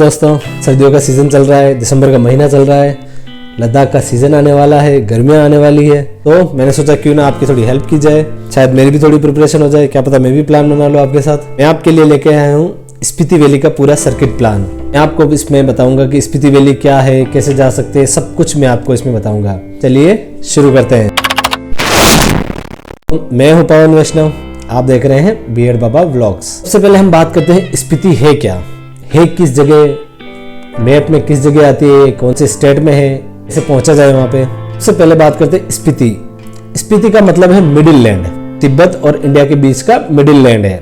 दोस्तों, सर्दियों का सीज़न चल रहा है, दिसंबर का महीना चल रहा है, लद्दाख का सीज़न आने वाला है, गर्मियाँ आने वाली है। तो मैंने सोचा क्यों ना आपकी थोड़ी हेल्प की जाए, शायद मेरी भी थोड़ी प्रिपरेशन हो जाए, क्या पता मैं भी प्लान बना लूँ आपके साथ। मैं आपके लिए लेके आया हूँ स्पीति वैली का पूरा सर्किट प्लान। मैं आपको इसमें बताऊंगा कि स्पीति वैली क्या है, कैसे जा सकते हैं, सब कुछ मैं आपको इसमें बताऊंगा। चलिए शुरू करते हैं। मैं हूँ पवन वैष्णव, आप देख रहे हैं बीएड बाबा व्लॉग्स। सबसे पहले हम बात करते हैं स्पीति है क्या, है किस जगह, मैप में किस जगह आती है, कौन से स्टेट में है, कैसे पहुंचा जाए वहां पे। सबसे पहले बात करते हैं स्पीति। स्पीति का मतलब है मिडिल लैंड, तिब्बत और इंडिया के बीच का मिडिल लैंड है,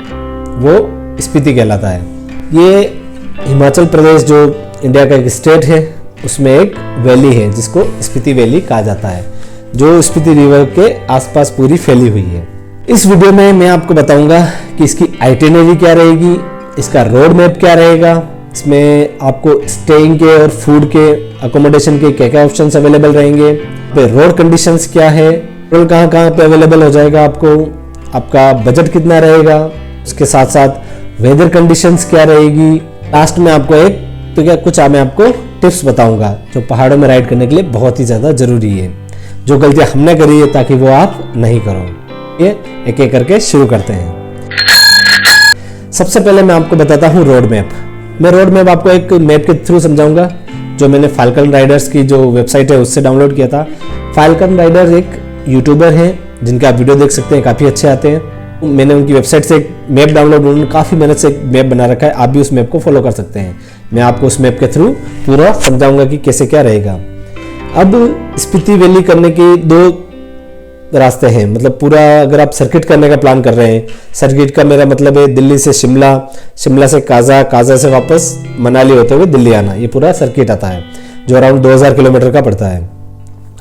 वो स्पीति कहलाता है। ये हिमाचल प्रदेश जो इंडिया का एक स्टेट है उसमें एक वैली है जिसको स्पीति वैली कहा जाता है, जो स्पीति रिवर के आसपास पूरी फैली हुई है। इस वीडियो में मैं आपको बताऊंगा कि इसकी आइटिनरी क्या रहेगी, इसका रोड मैप क्या रहेगा, इसमें आपको स्टेइंग के और फूड के अकोमोडेशन के क्या क्या ऑप्शंस अवेलेबल रहेंगे, रोड कंडीशंस क्या है, रोड कहाँ कहाँ पे अवेलेबल हो जाएगा आपको, आपका बजट कितना रहेगा, उसके साथ साथ वेदर कंडीशंस क्या रहेगी। लास्ट में आपको कुछ मैं आपको टिप्स बताऊंगा जो पहाड़ों में राइड करने के लिए बहुत ही ज़्यादा ज़रूरी है, जो गलतियाँ हमने करी है ताकि वो आप नहीं करो। ये एक एक करके शुरू करते हैं। सबसे पहले मैं आपको बताता हूँ रोड मैप। मैं रोड मैप आपको एक मैप के थ्रू समझाऊंगा जो मैंने फाल्कन राइडर्स की जो वेबसाइट है उससे डाउनलोड किया था। फाल्कन राइडर्स एक यूट्यूबर हैं जिनके आप वीडियो देख सकते हैं, काफ़ी अच्छे आते हैं। मैंने उनकी वेबसाइट से एक मैप डाउनलोड, उन्होंने काफ़ी मेहनत से एक मैप बना रखा है, आप भी उस मैप को फॉलो कर सकते हैं। मैं आपको उस मैप के थ्रू पूरा समझाऊंगा कि कैसे क्या रहेगा। अब स्पीति वैली करने के दो रास्ते हैं, मतलब पूरा अगर आप सर्किट करने का प्लान कर रहे हैं, सर्किट का मेरा मतलब है दिल्ली से शिमला, शिमला से काजा, काजा से वापस मनाली होते हुए दिल्ली आना, ये पूरा सर्किट आता है जो अराउंड 2000 किलोमीटर का पड़ता है।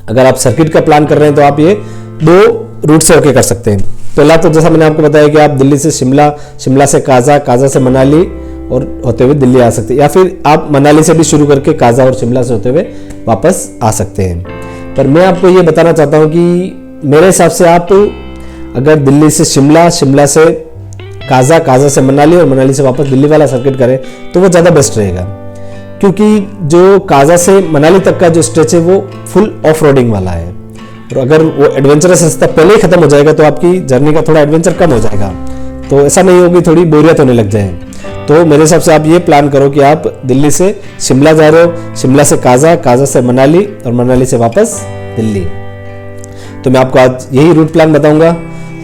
अगर आप सर्किट का प्लान कर रहे हैं तो आप ये दो रूट से होके कर सकते हैं। पहला तो जैसा मैंने आपको बताया कि आप दिल्ली से शिमला, शिमला से काजा, काजा से मनाली और होते हुए दिल्ली आ सकते हैं, या फिर आप मनाली से भी शुरू करके काजा और शिमला से होते हुए वापस आ सकते हैं। पर मैं आपको ये बताना चाहता हूँ कि मेरे हिसाब से आप अगर दिल्ली से शिमला, शिमला से काजा, काजा से मनाली और मनाली से वापस दिल्ली वाला सर्किट करें तो वो ज़्यादा बेस्ट रहेगा, क्योंकि जो काजा से मनाली तक का जो स्ट्रेच है वो फुल ऑफ रोडिंग वाला है, और अगर वो एडवेंचरस रास्ता पहले ही खत्म हो जाएगा तो आपकी जर्नी का थोड़ा एडवेंचर कम हो जाएगा, तो ऐसा नहीं होगी थोड़ी बोरियत होने लग जाए। तो मेरे हिसाब से आप ये प्लान करो कि आप दिल्ली से शिमला जा रहे हो, शिमला से काजा, काजा से मनाली और मनाली से वापस दिल्ली। तो मैं आपको आज यही रूट प्लान बताऊंगा।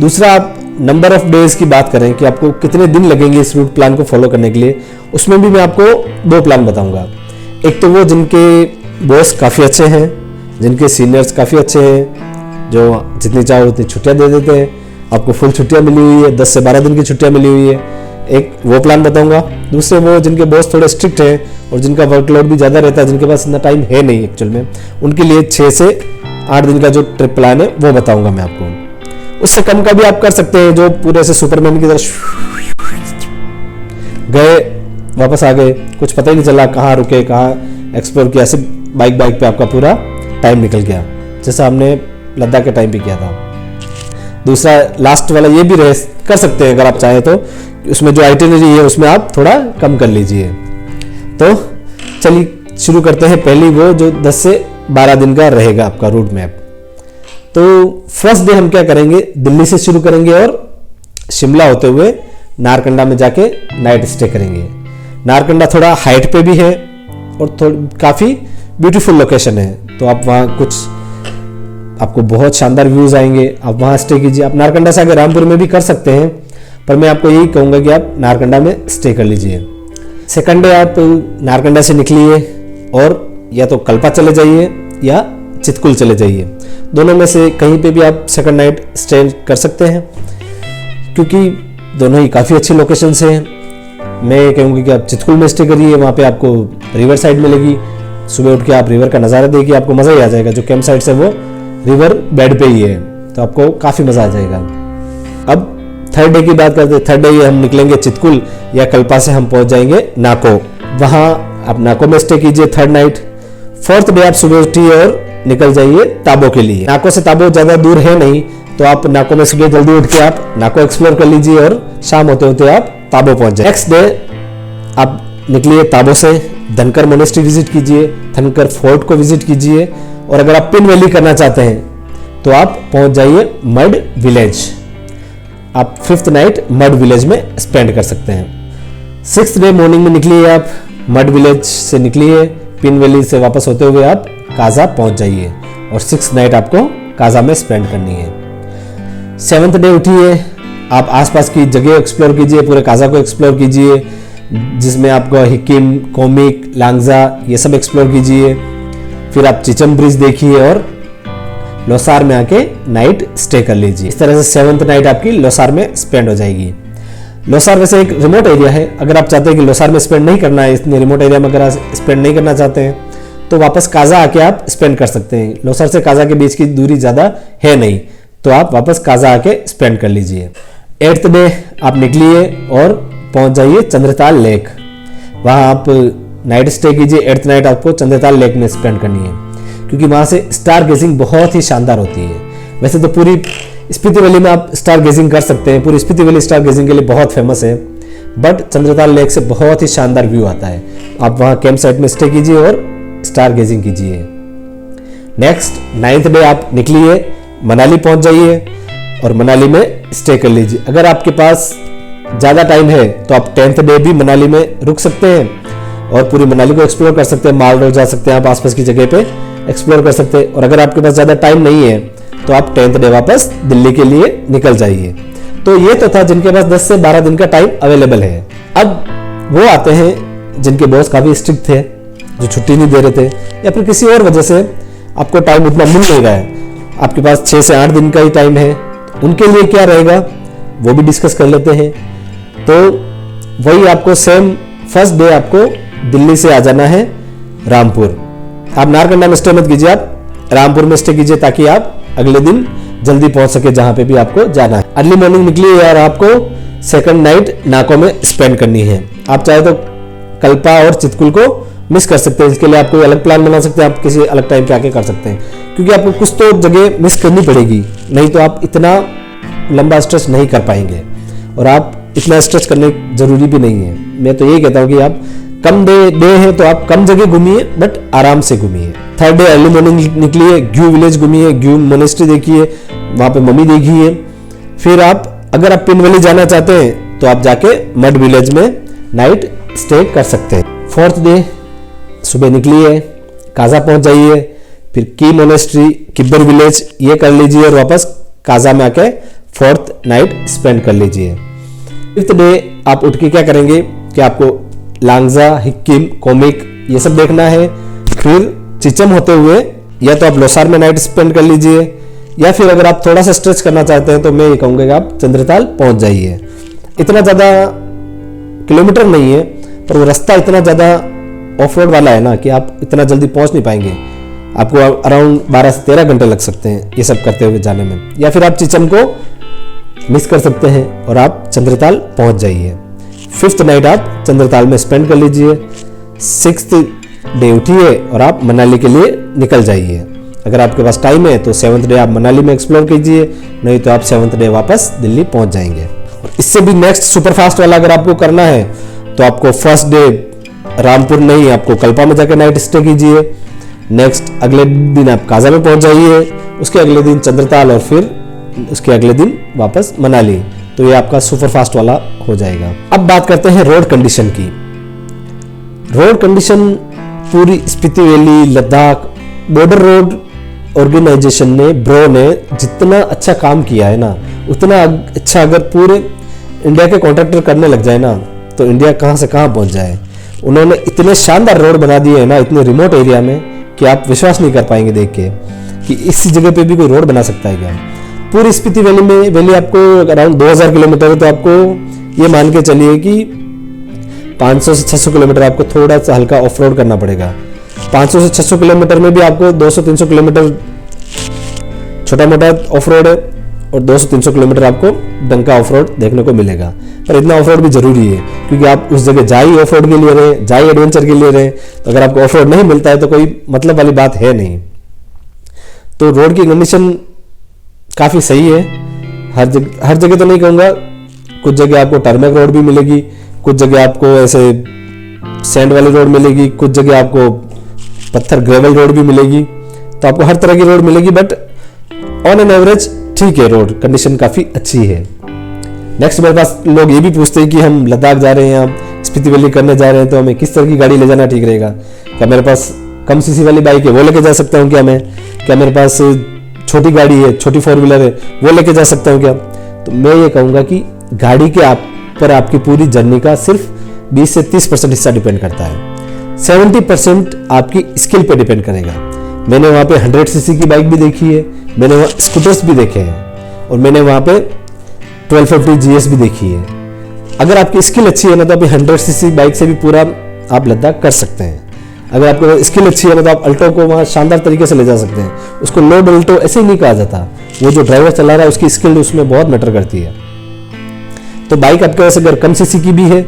दूसरा, आप नंबर ऑफ डेज की बात करें कि आपको कितने दिन लगेंगे इस रूट प्लान को फॉलो करने के लिए, उसमें भी मैं आपको दो प्लान बताऊंगा। एक तो वो जिनके बॉस काफ़ी अच्छे हैं, जिनके सीनियर्स काफ़ी अच्छे हैं, जो जितनी चाहो उतनी छुट्टियां दे देते हैं, आपको फुल छुट्टियां मिली हुई है, 10 से 12 दिन की छुट्टियां मिली हुई है, एक वो प्लान बताऊंगा। दूसरे वो जिनके बॉस थोड़े स्ट्रिक्ट हैं और जिनका वर्कलोड भी ज़्यादा रहता है, जिनके पास इतना टाइम है नहीं एक्चुअल में, उनके लिए 6 से 8 दिन का जो ट्रिप प्लान है वो बताऊंगा मैं आपको। उससे कम का भी आप कर सकते हैं, जो पूरे से सुपरमैन की तरह गए वापस आ गए, कुछ पता ही नहीं चला कहाँ रुके, कहाँ एक्सप्लोर किया, सिर्फ बाइक पे आपका पूरा टाइम निकल गया, जैसा हमने लद्दाख के टाइम पे किया था। दूसरा लास्ट वाला ये भी कर सकते हैं अगर आप चाहें तो, उसमें जो आइटिनरी है उसमें आप थोड़ा कम कर लीजिए। तो चलिए शुरू करते हैं। पहली वो जो 10 से 12 दिन का रहेगा आपका रूट मैप। तो फर्स्ट डे हम क्या करेंगे, दिल्ली से शुरू करेंगे और शिमला होते हुए नारकंडा में जाके नाइट स्टे करेंगे। नारकंडा थोड़ा हाइट पे भी है और काफ़ी ब्यूटीफुल लोकेशन है, तो आप वहाँ आपको बहुत शानदार व्यूज़ आएंगे, आप वहाँ स्टे कीजिए। आप नारकंडा से आगे रामपुर में भी कर सकते हैं, पर मैं आपको यही कहूँगा कि आप नारकंडा में स्टे कर लीजिए। सेकंड डे आप नारकंडा से निकलिए और या तो कल्पा चले जाइए या चितकुल चले जाइए, दोनों में से कहीं पे भी आप सेकंड नाइट स्टे कर सकते हैं, क्योंकि दोनों ही काफ़ी अच्छी लोकेशंस हैं। मैं कहूँगी कि आप चितकुल में स्टे करिए, वहाँ पे आपको रिवर साइड मिलेगी, सुबह उठ के आप रिवर का नज़ारा देखिए, आपको मज़ा ही आ जाएगा। जो कैंप साइट्स है वो रिवर बेड पे ही है, तो आपको काफ़ी मज़ा आ जाएगा। अब थर्ड डे की बात करते हैं। थर्ड डे हम निकलेंगे चितकुल या कल्पा से हम पहुँच जाएंगे नाको, वहाँ आप नाको में स्टे कीजिए थर्ड नाइट। फोर्थ डे आप सुबह उठिए और निकल जाइए ताबो के लिए। नाको से ताबो ज़्यादा दूर है नहीं, तो आप नाको में सुबह जल्दी उठ के आप नाको एक्सप्लोर कर लीजिए और शाम होते होते आप ताबो पहुंच जाए। नेक्स्ट डे आप निकलिए ताबो से धनकर मोनेस्ट्री विजिट कीजिए, धनकर फोर्ट को विजिट कीजिए, और अगर आप पिन वैली करना चाहते हैं तो आप पहुंच जाइए मड विलेज। आप 5th नाइट मड विलेज में स्पेंड कर सकते हैं। 6th डे मॉर्निंग में निकलिए, आप मड विलेज से निकलिए, पिन वैली से वापस होते हुए आप काजा पहुंच जाइए और 6th नाइट आपको काजा में स्पेंड करनी है। 7th डे उठिए, आप आसपास की जगह एक्सप्लोर कीजिए, पूरे काजा को एक्सप्लोर कीजिए, जिसमें आपको हिकिम, कोमिक, लांगजा ये सब एक्सप्लोर कीजिए। फिर आप चिचम ब्रिज देखिए और लोसार में आके नाइट स्टे कर लीजिए। इस तरह से 7th नाइट आपकी लोसार में स्पेंड हो जाएगी। लोसार वैसे एक रिमोट एरिया है, अगर आप चाहते हैं कि लोसार में स्पेंड नहीं करना है, इतने रिमोट एरिया में अगर आप स्पेंड नहीं करना चाहते हैं तो वापस काजा आके आप स्पेंड कर सकते हैं। लोसार से काजा के बीच की दूरी ज़्यादा है नहीं, तो आप वापस काजा आके स्पेंड कर लीजिए। 8th डे आप निकलिए और पहुंच जाइए चंद्रताल लेक, वहाँ आप नाइट स्टे कीजिए। 8th नाइट आपको चंद्रताल लेक में स्पेंड करनी है, क्योंकि वहाँ से स्टार गेजिंग बहुत ही शानदार होती है। वैसे तो पूरी स्पीति वैली में आप स्टार गेजिंग कर सकते हैं, पूरी स्पीति वैली स्टार गेजिंग के लिए बहुत फेमस है, बट चंद्रताल लेक से बहुत ही शानदार व्यू आता है। आप वहाँ कैंप साइट में स्टे कीजिए और स्टार गेजिंग कीजिए। नेक्स्ट 9th डे आप निकलिए, मनाली पहुँच जाइए और मनाली में स्टे कर लीजिए। अगर आपके पास ज़्यादा टाइम है तो आप 10th डे भी मनाली में रुक सकते हैं और पूरी मनाली को एक्सप्लोर कर सकते हैं। माल रोड जा सकते हैं, आप आसपास की जगह पे एक्सप्लोर कर सकते हैं। और अगर आपके पास ज़्यादा टाइम नहीं है तो आप 10th डे वापस दिल्ली के लिए निकल जाइए। तो ये तो था जिनके पास 10 से 12 दिन का टाइम अवेलेबल है। अब वो आते हैं जिनके बॉस काफ़ी स्ट्रिक्ट थे, जो छुट्टी नहीं दे रहे थे, या फिर किसी और वजह से आपको टाइम उतना मिल नहीं रहा है, आपके पास 6 से 8 दिन का ही टाइम है। उनके लिए क्या रहेगा वो भी डिस्कस कर लेते हैं। तो वही आपको सेम फर्स्ट डे आपको दिल्ली से आ जाना है रामपुर। आप नारकंडा में स्टे मत कीजिए, आप रामपुर में स्टे कीजिए ताकि आप अगले दिन जल्दी पहुंच सके जहां पे भी आपको जाना है। अर्ली मॉर्निंग निकलिए और आपको 2nd नाइट नाको में स्पेंड करनी है। आप चाहे तो कल्पा और चितकुल को मिस कर सकते हैं, इसके लिए आप कोई अलग प्लान बना सकते हैं, आप किसी अलग टाइम पे आके कर सकते हैं, क्योंकि आपको कुछ तो जगह मिस करनी पड़ेगी, नहीं तो आप इतना लंबा स्ट्रेच नहीं कर पाएंगे। और आप इतना स्ट्रेच करने जरूरी भी नहीं है। मैं तो यही कहता हूँ कि आप कम डे है तो आप कम जगह घूमिए, बट आराम से घूमिए। 3rd डे अर्ली मॉर्निंग निकलिए, ग्यू विलेज घूमिए, ग्यू मोनेस्ट्री देखिए, वहाँ पे मम्मी देखिए। फिर आप अगर आप पिन वैली जाना चाहते हैं तो आप जाके मड विलेज में नाइट स्टे कर सकते हैं। 4th डे सुबह निकलिए, काजा पहुंच जाइए, फिर की मोनेस्ट्री, किब्बर विलेज ये कर लीजिए और वापस काजा में आके 4th नाइट स्पेंड कर लीजिए। 5th डे आप उठ के क्या करेंगे कि आपको लांगजा, हिक्किम, कोमिक ये सब देखना है। फिर चिचम होते हुए या तो आप लोसार में नाइट स्पेंड कर लीजिए, या फिर अगर आप थोड़ा सा स्ट्रेच करना चाहते हैं तो मैं ये कहूँगा कि आप चंद्रताल पहुंच जाइए। इतना ज़्यादा किलोमीटर नहीं है, पर वो रास्ता इतना ज़्यादा ऑफ रोड वाला है ना कि आप इतना जल्दी पहुंच नहीं पाएंगे। आपको अराउंड 12 से 13 घंटे लग सकते हैं ये सब करते हुए जाने में। या फिर आप चिचम को मिस कर सकते हैं और आप चंद्रताल पहुंच जाइए। 5th नाइट आप चंद्रताल में स्पेंड कर लीजिए। 6th डे उठिए और आप मनाली के लिए निकल जाइए। अगर आपके पास टाइम है तो 7th डे आप मनाली में एक्सप्लोर कीजिए, नहीं तो आप 7th डे वापस दिल्ली पहुंच जाएंगे। और इससे भी नेक्स्ट सुपरफास्ट वाला अगर आपको करना है तो आपको फर्स्ट डे रामपुर नहीं, आपको कल्पा में जाकर नाइट स्टे कीजिए। नेक्स्ट अगले दिन आप काजा में पहुंच जाइए, उसके अगले दिन चंद्रताल और फिर उसके अगले दिन वापस मनाली। तो ये आपका सुपरफास्ट वाला हो जाएगा। अब बात करते हैं रोड कंडीशन की। रोड कंडीशन पूरी Spiti valley, Ladakh border road organisation ने, ब्रो ने जितना अच्छा काम किया है ना, उतना अच्छा अगर पूरे इंडिया के कॉन्ट्रैक्टर करने लग जाए ना तो इंडिया कहाँ से कहाँ पहुँच जाए। उन्होंने इतने शानदार रोड बना दिए हैं ना इतने रिमोट एरिया में कि आप विश्वास नहीं कर पाएंगे देख के कि इस जगह पे भी कोई रोड बना सकता है क्या। पूरी स्पीति वैली में, वैली आपको अराउंड 2000 किलोमीटर है, तो आपको ये मान के चलिए कि 500 से 600 किलोमीटर आपको थोड़ा सा हल्का ऑफ रोड करना पड़ेगा। 500 से 600 किलोमीटर में भी आपको 200-300 किलोमीटर छोटा मोटा ऑफ रोड है और 200-300 किलोमीटर आपको डंका ऑफ रोड देखने को मिलेगा। पर इतना ऑफ रोड भी जरूरी है क्योंकि आप उस जगह जा ही ऑफ रोड के लिए रहे, जा ही एडवेंचर के लिए रहे। तो अगर आपको ऑफ रोड नहीं मिलता है तो कोई मतलब वाली बात है नहीं। तो रोड की कंडीशन काफ़ी सही है। हर जगह तो नहीं कहूँगा, कुछ जगह आपको टर्मेक रोड भी मिलेगी, कुछ जगह आपको ऐसे सैंड वाली रोड मिलेगी, कुछ जगह आपको पत्थर ग्रेवल रोड भी मिलेगी। तो आपको हर तरह की रोड मिलेगी, बट ऑन एन एवरेज ठीक है, रोड कंडीशन काफ़ी अच्छी है। नेक्स्ट मेरे पास लोग ये भी पूछते हैं कि हम लद्दाख जा रहे हैं, हम स्पीति वैली करने जा रहे हैं, तो हमें किस तरह की गाड़ी ले जाना ठीक रहेगा। क्या मेरे पास कम सीसी वाली बाइक है वो लेके जा सकता हूँ क्या मेरे पास छोटी गाड़ी है, छोटी 4 व्हीलर है, वो लेके जा सकता हूँ क्या। तो मैं ये कहूँगा कि गाड़ी के पर आपकी पूरी जर्नी का सिर्फ 20 से 30% हिस्सा डिपेंड करता है। 70% आपकी स्किल पे डिपेंड करेगा। मैंने वहाँ पे 100 सीसी की बाइक भी देखी है, मैंने वहाँ स्कूटर्स भी देखे हैं, और मैंने वहाँ पे 1250 GS भी देखी है। अगर आपकी स्किल अच्छी है ना, तो आप 100 सीसी बाइक से भी पूरा आप लद्दाख कर सकते हैं। अगर आपको स्किल अच्छी है ना, तो आप अल्टो को वहाँ शानदार तरीके से ले जा सकते हैं। उसको लोड अल्टो ऐसे ही नहीं कहा जाता, वो जो ड्राइवर चला रहा है उसकी स्किल उसमें बहुत मैटर करती है। तो बाइक आपके वैसे अगर कम सीसी की भी है,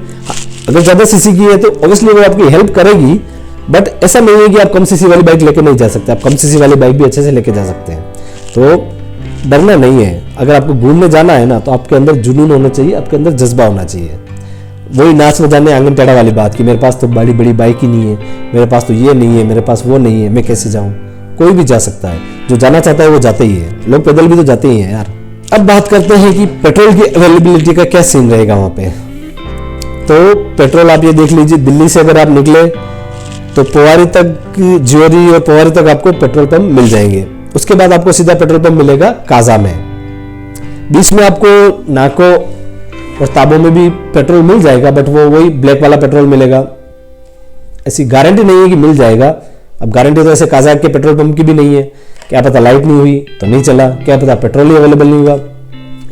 अगर ज़्यादा सीसी की है तो ऑब्वियसली वो आपकी हेल्प करेगी, बट ऐसा नहीं है कि आप कम सीसी वाली बाइक लेके नहीं जा सकते। आप कम सीसी वाली बाइक भी अच्छे से लेके जा सकते हैं। तो डरना नहीं है। अगर आपको घूमने जाना है ना, तो आपके अंदर जुनून होना चाहिए, आपके अंदर जज्बा होना चाहिए। वही नाच न जाने आंगन टेढ़ा वाली बात कि मेरे पास तो बड़ी बड़ी बाइक ही नहीं है, मेरे पास तो ये नहीं है, मेरे पास वो नहीं है, मैं कैसे जाऊँ। कोई भी जा सकता है, जो जाना चाहता है वो जाते ही है। लोग पैदल भी तो जाते ही हैं यार। अब बात करते हैं कि पेट्रोल की अवेलेबिलिटी का क्या सीन रहेगा वहाँ पे। तो पेट्रोल आप ये देख लीजिए, दिल्ली से अगर आप निकले तो पोवारी तक, ज्योरी और पोवारी तक आपको पेट्रोल पंप मिल जाएंगे। उसके बाद आपको सीधा पेट्रोल पंप मिलेगा काजा में। बीच में आपको नाको और ताबो में भी पेट्रोल मिल जाएगा, बट वो वही ब्लैक वाला पेट्रोल मिलेगा। ऐसी गारंटी नहीं है कि मिल जाएगा। अब गारंटी तो ऐसे काजा के पेट्रोल पंप की भी नहीं है। क्या पता लाइट नहीं हुई तो नहीं चला, क्या पता पेट्रोल ही अवेलेबल नहीं हुआ।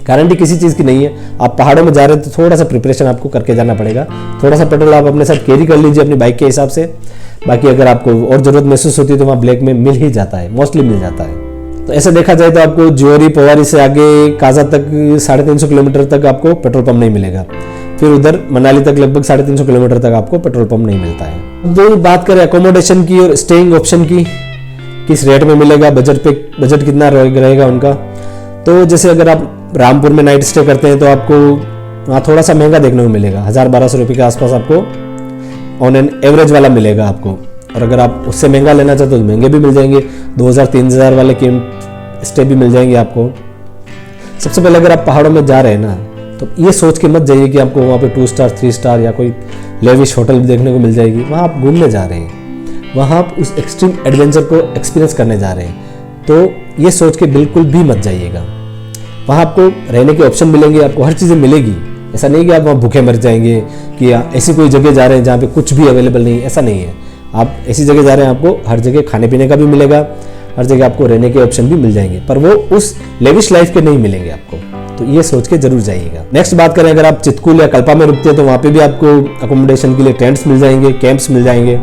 गारंटी किसी चीज़ की नहीं है। आप पहाड़ों में जा रहे हैं तो थोड़ा सा प्रिपरेशन आपको करके जाना पड़ेगा। थोड़ा सा पेट्रोल आप अपने साथ कैरी कर लीजिए अपनी बाइक के हिसाब से। बाकी अगर आपको और ज़रूरत महसूस होती है तो वहाँ ब्लैक में मिल ही जाता है, मोस्टली मिल जाता है। तो ऐसे देखा जाए तो आपको ज्योरी पोवारी से आगे काजा तक 350 किलोमीटर तक आपको पेट्रोल पंप नहीं मिलेगा। फिर उधर मनाली तक लगभग 350 किलोमीटर तक आपको पेट्रोल पंप नहीं मिलता है। तो बात करें अकोमोडेशन की और स्टेइंग ऑप्शन की, किस रेट में मिलेगा, बजट कितना रहेगा उनका। तो जैसे अगर आप रामपुर में नाइट स्टे करते हैं तो आपको वहाँ थोड़ा सा महंगा देखने को मिलेगा। 1000-1200 रुपये के आसपास आपको ऑन एन एवरेज वाला मिलेगा आपको। और अगर आप उससे महंगा लेना चाहते हो तो महंगे भी मिल जाएंगे, 2000-3000 वाले कैंप स्टे भी मिल जाएंगे आपको। सबसे पहले अगर आप पहाड़ों में जा रहे हैं ना, तो ये सोच के मत जाइए कि आपको वहाँ पे 2 स्टार 3 स्टार या कोई लेविश होटल भी देखने को मिल जाएगी। वहाँ आप घूमने जा रहे हैं, वहाँ आप उस एक्सट्रीम एडवेंचर को एक्सपीरियंस करने जा रहे हैं। तो ये सोच के बिल्कुल भी मत जाइएगा। वहाँ आपको रहने के ऑप्शन मिलेंगे, आपको हर चीज़ें मिलेगी। ऐसा नहीं कि आप वहाँ भूखे मर जाएंगे कि ऐसी कोई जगह जा रहे हैं जहाँ पे कुछ भी अवेलेबल नहीं है, ऐसा नहीं है। आप ऐसी जगह जा रहे हैं, आपको हर जगह खाने पीने का भी मिलेगा, हर जगह आपको रहने के ऑप्शन भी मिल जाएंगे, पर वो उस लेविश लाइफ के नहीं मिलेंगे आपको। तो ये सोच के जरूर जाइएगा। नेक्स्ट बात करें, अगर आप चितकुल या कल्पा में रुकते हैं तो वहाँ पे भी आपको अकोमोडेशन के लिए टेंट्स मिल जाएंगे, कैंप्स मिल जाएंगे।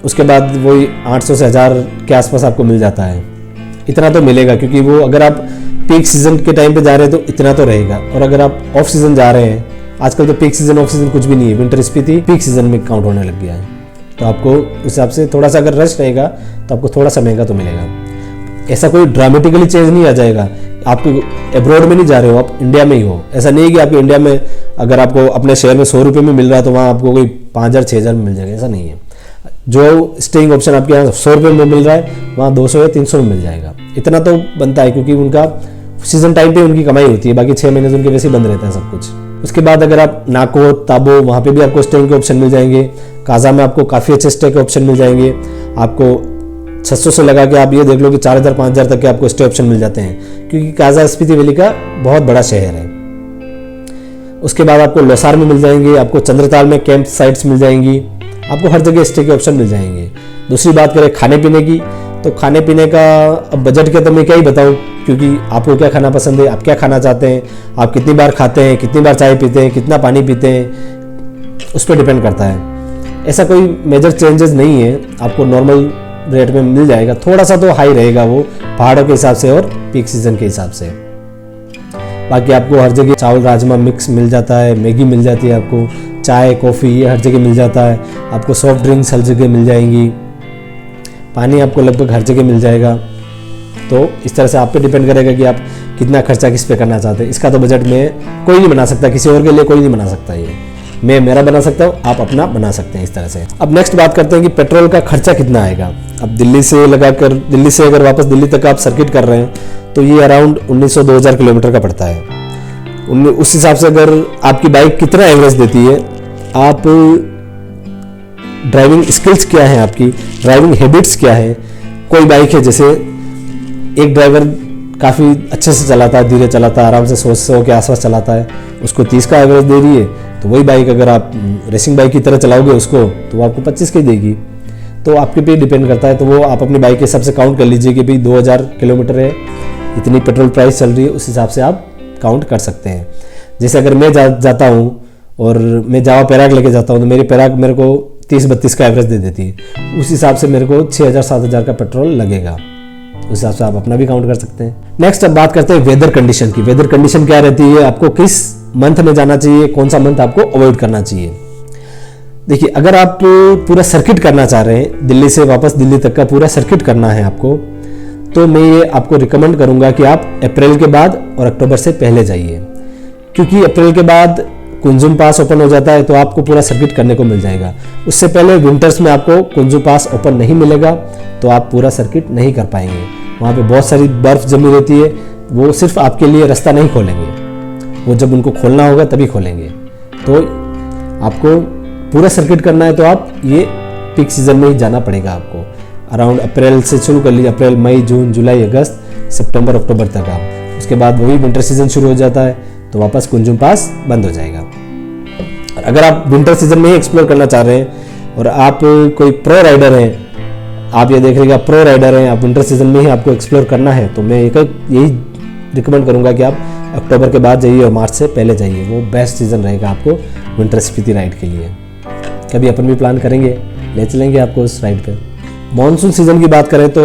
उसके बाद वही 800 से 1000 के आसपास आपको मिल जाता है। इतना तो मिलेगा, क्योंकि वो अगर आप पीक सीजन के टाइम पे जा रहे हैं तो इतना तो रहेगा। और अगर आप ऑफ सीजन जा रहे हैं, आजकल तो पीक सीजन ऑफ सीजन कुछ भी नहीं है, विंटर स्पीति पीक सीजन में काउंट होने लग गया है। तो आपको उस हिसाब से थोड़ा सा अगर रश रहेगा तो आपको थोड़ा सा महंगा तो मिलेगा। ऐसा कोई ड्रामेटिकली चेंज नहीं आ जाएगा। आपको अब्रॉड में नहीं जा रहे हो, आप इंडिया में ही हो। ऐसा नहीं है कि आपको इंडिया में अगर आपको अपने शहर में 100 रुपये में मिल रहा है तो वहाँ आपको कोई 5000-6000 में मिल जाएगा, ऐसा नहीं है। जो स्टेइंग ऑप्शन आपके यहाँ 100 रुपये में मिल रहा है, वहाँ 200 या 300 में मिल जाएगा। इतना तो बनता है, क्योंकि उनका सीजन टाइम पे उनकी कमाई होती है। बाकी 6 महीने से उनके वैसे ही बंद रहता है सब कुछ। उसके बाद अगर आप नाको ताबो, वहाँ पे भी आपको स्टेइंग के ऑप्शन मिल जाएंगे। काजा में आपको काफ़ी अच्छे स्टे के ऑप्शन मिल जाएंगे। आपको 600 से लगा के आप ये देख लो कि 4000-5000 तक के आपको स्टे ऑप्शन मिल जाते हैं, क्योंकि काजा स्पीति वैली का बहुत बड़ा शहर है। उसके बाद आपको लोसार में मिल जाएंगे, आपको चंद्रताल में कैंप साइट्स मिल जाएंगी, आपको हर जगह स्टे के ऑप्शन मिल जाएंगे। दूसरी बात करें खाने पीने की, तो खाने पीने का अब बजट के तो मैं क्या ही बताऊँ, क्योंकि आपको क्या खाना पसंद है, आप क्या खाना चाहते हैं, आप कितनी बार खाते हैं, कितनी बार चाय पीते हैं, कितना पानी पीते हैं, उस पर डिपेंड करता है। ऐसा कोई मेजर चेंजेस नहीं है, आपको नॉर्मल रेट में मिल जाएगा। थोड़ा सा तो हाई रहेगा वो पहाड़ों के हिसाब से और पीक सीजन के हिसाब से। बाकी आपको हर जगह चावल राजमा मिक्स मिल जाता है, मैगी मिल जाती है, आपको चाय कॉफ़ी ये हर जगह मिल जाता है। आपको सॉफ्ट ड्रिंक्स हर जगह मिल जाएंगी, पानी आपको लगभग हर जगह मिल जाएगा। तो इस तरह से आप पे डिपेंड करेगा कि आप कितना खर्चा किस पे करना चाहते हैं। इसका तो बजट में कोई नहीं बना सकता, किसी और के लिए कोई नहीं बना सकता ये। मैं मेरा बना सकता हूँ, आप अपना बना सकते हैं इस तरह से। अब नेक्स्ट बात करते हैं कि पेट्रोल का खर्चा कितना आएगा। अब दिल्ली से अगर वापस दिल्ली तक आप सर्किट कर रहे हैं तो ये अराउंड 1900-2000 किलोमीटर का पड़ता है। उस हिसाब से अगर आपकी बाइक कितना एवरेज देती है, आप ड्राइविंग स्किल्स क्या है, आपकी ड्राइविंग हैबिट्स क्या है। कोई बाइक है जैसे एक ड्राइवर काफ़ी अच्छे से चलाता है, धीरे चलाता है, आराम से 100 के आसपास चलाता है, उसको 30 का एवरेज दे रही है, तो वही बाइक अगर आप रेसिंग बाइक की तरह चलाओगे उसको, तो वो आपको 25 की देगी। तो आपके पे डिपेंड करता है। तो वो आप अपनी बाइक के हिसाब से काउंट कर लीजिए कि भाई 2000 किलोमीटर है, इतनी पेट्रोल प्राइस चल रही है, उस हिसाब से आप काउंट कर सकते हैं। जैसे अगर मैं जाता हूँ और मैं जावा पैराग लेके जाता हूँ, तो मेरी पैराग मेरे को 30-32 का एवरेज दे देती है। उस हिसाब से मेरे को 6000-7000 का पेट्रोल लगेगा। उस हिसाब से आप अपना भी काउंट कर सकते हैं। नेक्स्ट अब बात करते हैं वेदर कंडीशन की। वेदर कंडीशन क्या रहती है, आपको किस मंथ में जाना चाहिए, कौन सा मंथ आपको अवॉइड करना चाहिए। देखिए, अगर आप पूरा सर्किट करना चाह रहे हैं, दिल्ली से वापस दिल्ली तक का पूरा सर्किट करना है आपको, तो मैं ये आपको रिकमेंड करूंगा कि आप अप्रैल के बाद और अक्टूबर से पहले जाइए, क्योंकि अप्रैल के बाद कुंजुम पास ओपन हो जाता है, तो आपको पूरा सर्किट करने को मिल जाएगा। उससे पहले विंटर्स में आपको कुंजुम पास ओपन नहीं मिलेगा, तो आप पूरा सर्किट नहीं कर पाएंगे। वहाँ पे बहुत सारी बर्फ जमी रहती है, वो सिर्फ आपके लिए रास्ता नहीं खोलेंगे, वो जब उनको खोलना होगा तभी खोलेंगे। तो आपको पूरा सर्किट करना है तो आप ये पीक सीजन में ही जाना पड़ेगा आपको। अराउंड अप्रैल से शुरू कर लीजिए, अप्रैल, मई, जून, जुलाई, अगस्त, सितंबर, अक्टूबर तक आप। उसके बाद वही विंटर सीजन शुरू हो जाता है, तो वापस कुंजुम पास बंद हो जाएगा। अगर आप विंटर सीजन में ही एक्सप्लोर करना चाह रहे हैं और आप कोई प्रो राइडर हैं, आप ये देख रहे प्रो राइडर हैं, आप विंटर सीजन में ही आपको एक्सप्लोर करना है, तो मैं यही रिकमेंड करूंगा कि आप अक्टूबर के बाद जाइए और मार्च से पहले जाइए। वो बेस्ट सीजन रहेगा आपको विंटर स्पीति राइड के लिए। कभी अपन भी प्लान करेंगे, ले चलेंगे आपको उस राइड पे। मानसून सीजन की बात करें तो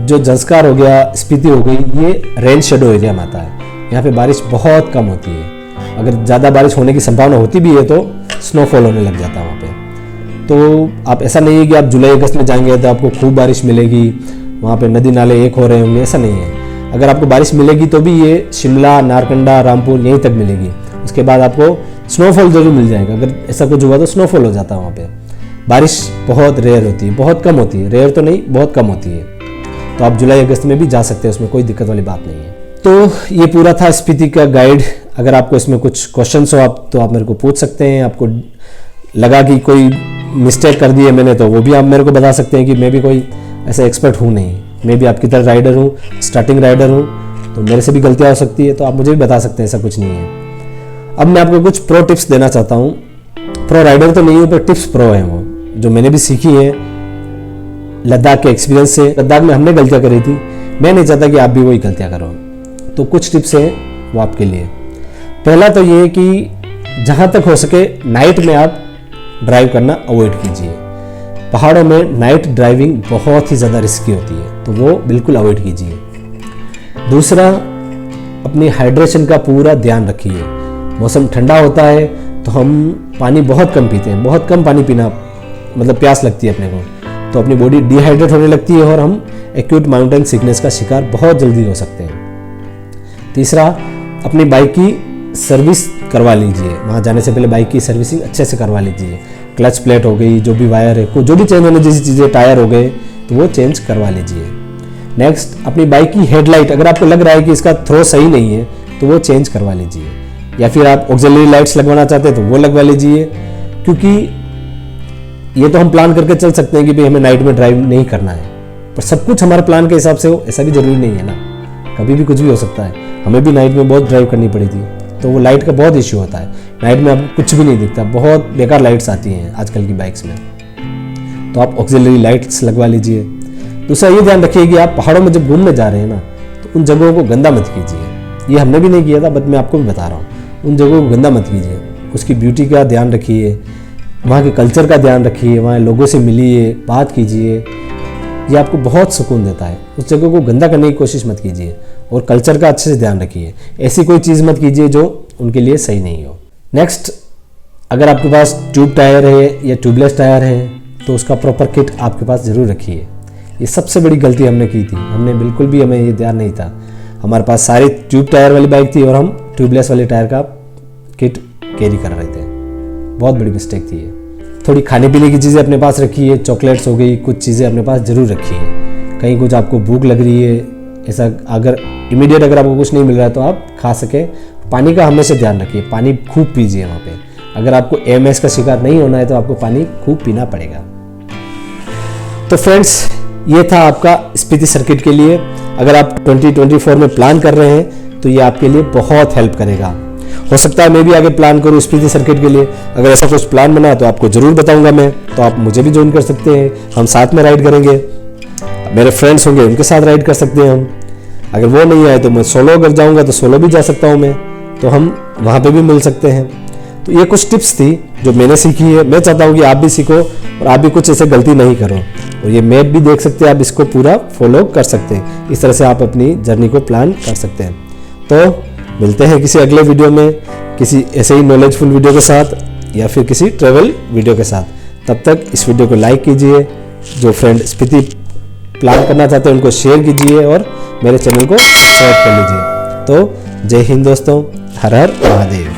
जो जंस्कार हो गया, स्पीति हो गई, ये रेन शेडो एरिया में आता है। यहाँ पे बारिश बहुत कम होती है। अगर ज़्यादा बारिश होने की संभावना होती भी है तो स्नोफॉल होने लग जाता है वहाँ पे। तो आप ऐसा नहीं है कि आप जुलाई अगस्त में जाएंगे तो आपको खूब बारिश मिलेगी, वहाँ पे नदी नाले एक हो रहे होंगे, ऐसा नहीं है। अगर आपको बारिश मिलेगी तो भी ये शिमला, नारकंडा, रामपुर यहीं तक मिलेगी। उसके बाद आपको स्नोफॉल जरूर मिल जाएगा। अगर ऐसा कुछ हुआ तो स्नोफॉल हो जाता है वहाँ पे। बारिश बहुत रेयर होती है, बहुत कम होती है, रेयर तो नहीं, बहुत कम होती है। तो आप जुलाई अगस्त में भी जा सकते हैं, उसमें कोई दिक्कत वाली बात नहीं है। तो ये पूरा था स्पीति का गाइड। अगर आपको इसमें कुछ क्वेश्चंस हो तो आप मेरे को पूछ सकते हैं। आपको लगा कि कोई मिस्टेक कर दी है मैंने, तो वो भी आप मेरे को बता सकते हैं कि मैं भी कोई ऐसा एक्सपर्ट हूँ नहीं, मैं भी आपकी तरह राइडर हूँ, स्टार्टिंग राइडर हूँ, तो मेरे से भी गलतियाँ हो सकती है, तो आप मुझे भी बता सकते हैं, ऐसा कुछ नहीं है। अब मैं आपको कुछ प्रो टिप्स देना चाहता हूँ। प्रो राइडर तो नहीं हूँ, पर टिप्स प्रो हैं वो, जो मैंने भी सीखी है लद्दाख के एक्सपीरियंस से। लद्दाख में हमने गलतियाँ करी थी, मैं नहीं चाहता कि आप भी वही गलतियाँ करो। तो कुछ टिप्स हैं वो आपके लिए। पहला तो ये कि जहाँ तक हो सके नाइट में आप ड्राइव करना अवॉइड कीजिए। पहाड़ों में नाइट ड्राइविंग बहुत ही ज़्यादा रिस्की होती है, तो वो बिल्कुल अवॉइड कीजिए। दूसरा, अपनी हाइड्रेशन का पूरा ध्यान रखिए। मौसम ठंडा होता है तो हम पानी बहुत कम पीते हैं, बहुत कम पानी पीना, मतलब प्यास लगती है अपने को, तो अपनी बॉडी डिहाइड्रेट होने लगती है और हम एक्यूट माउंटेन सिकनेस का शिकार बहुत जल्दी हो सकते हैं। तीसरा, अपनी बाइक की सर्विस करवा लीजिए। वहाँ जाने से पहले बाइक की सर्विसिंग अच्छे से करवा लीजिए। क्लच प्लेट हो गई, जो भी वायर है, जो भी चेंज होने जैसी चीज़ें, टायर हो गए, तो वो चेंज करवा लीजिए। नेक्स्ट, अपनी बाइक की हेडलाइट, अगर आपको लग रहा है कि इसका थ्रो सही नहीं है तो वो चेंज करवा लीजिए। या फिर आप ऑक्सिलरी लाइट्स लगवाना चाहते हैं तो वो लगवा लीजिए, क्योंकि ये तो हम प्लान करके चल सकते हैं कि भाई हमें नाइट में ड्राइव नहीं करना है, पर सब कुछ हमारे प्लान के हिसाब से हो ऐसा भी जरूरी नहीं है ना। कभी भी कुछ भी हो सकता है। हमें भी नाइट में बहुत ड्राइव करनी पड़ी थी, तो वो लाइट का बहुत इश्यू होता है। नाइट में आपको कुछ भी नहीं दिखता, बहुत बेकार लाइट्स आती हैं आजकल की बाइक्स में, तो आप ऑक्सिलरी लाइट्स लगवा लीजिए। दूसरा, ये ध्यान रखिए कि आप पहाड़ों में जब घूमने जा रहे हैं ना, तो उन जगहों को गंदा मत कीजिए। ये हमने भी नहीं किया था, बट मैं आपको भी बता रहा हूँ, उन जगहों को गंदा मत कीजिए। उसकी ब्यूटी का ध्यान रखिए, वहाँ के कल्चर का ध्यान रखिए, वहाँ लोगों से मिलिए, बात कीजिए, ये आपको बहुत सुकून देता है। उस जगह को गंदा करने की कोशिश मत कीजिए और कल्चर का अच्छे से ध्यान रखिए। ऐसी कोई चीज़ मत कीजिए जो उनके लिए सही नहीं हो। नेक्स्ट, अगर आपके पास ट्यूब टायर है या ट्यूबलेस टायर है तो उसका प्रॉपर किट आपके पास ज़रूर रखिए। ये सबसे बड़ी गलती हमने की थी, हमें ये ध्यान नहीं था। हमारे पास सारी ट्यूब टायर वाली बाइक थी और हम ट्यूबलेस वाले टायर का किट कैरी कर रहे थे। बहुत बड़ी मिस्टेक थी ये। थोड़ी खाने पीने की चीज़ें अपने पास रखिए, चॉकलेट्स हो गई, कुछ चीज़ें अपने पास ज़रूर रखिए। कहीं कुछ आपको भूख लग रही है, ऐसा अगर इमीडिएट अगर आपको कुछ नहीं मिल रहा है तो आप खा सके। पानी का हमेशा ध्यान रखिए, पानी खूब पीजिए वहाँ पे। अगर आपको AMS का शिकार नहीं होना है तो आपको पानी खूब पीना पड़ेगा। तो फ्रेंड्स, ये था आपका स्पीति सर्किट के लिए। अगर आप 2024 में प्लान कर रहे हैं तो ये आपके लिए बहुत हेल्प करेगा। हो सकता है मैं भी आगे प्लान करूँ स्पीति सर्किट के लिए। अगर ऐसा कुछ प्लान बना तो आपको ज़रूर बताऊंगा मैं, तो आप मुझे भी ज्वाइन कर सकते हैं, हम साथ में राइड करेंगे। मेरे फ्रेंड्स होंगे उनके साथ राइड कर सकते हैं हम। अगर वो नहीं आए तो मैं सोलो अगर जाऊँगा तो सोलो भी जा सकता हूँ मैं, तो हम वहाँ पर भी मिल सकते हैं। तो ये कुछ टिप्स थी जो मैंने सीखी है। मैं चाहता हूँ कि आप भी सीखो और आप भी कुछ ऐसे गलती नहीं करो। और ये मैप भी देख सकते हैं आप, इसको पूरा फॉलो कर सकते हैं। इस तरह से आप अपनी जर्नी को प्लान कर सकते हैं। तो मिलते हैं किसी अगले वीडियो में, किसी ऐसे ही नॉलेजफुल वीडियो के साथ या फिर किसी ट्रैवल वीडियो के साथ। तब तक इस वीडियो को लाइक कीजिए, जो फ्रेंड स्पीति प्लान करना चाहते हैं उनको शेयर कीजिए और मेरे चैनल को सब्सक्राइब कर लीजिए। तो जय हिंद दोस्तों, हर हर महादेव।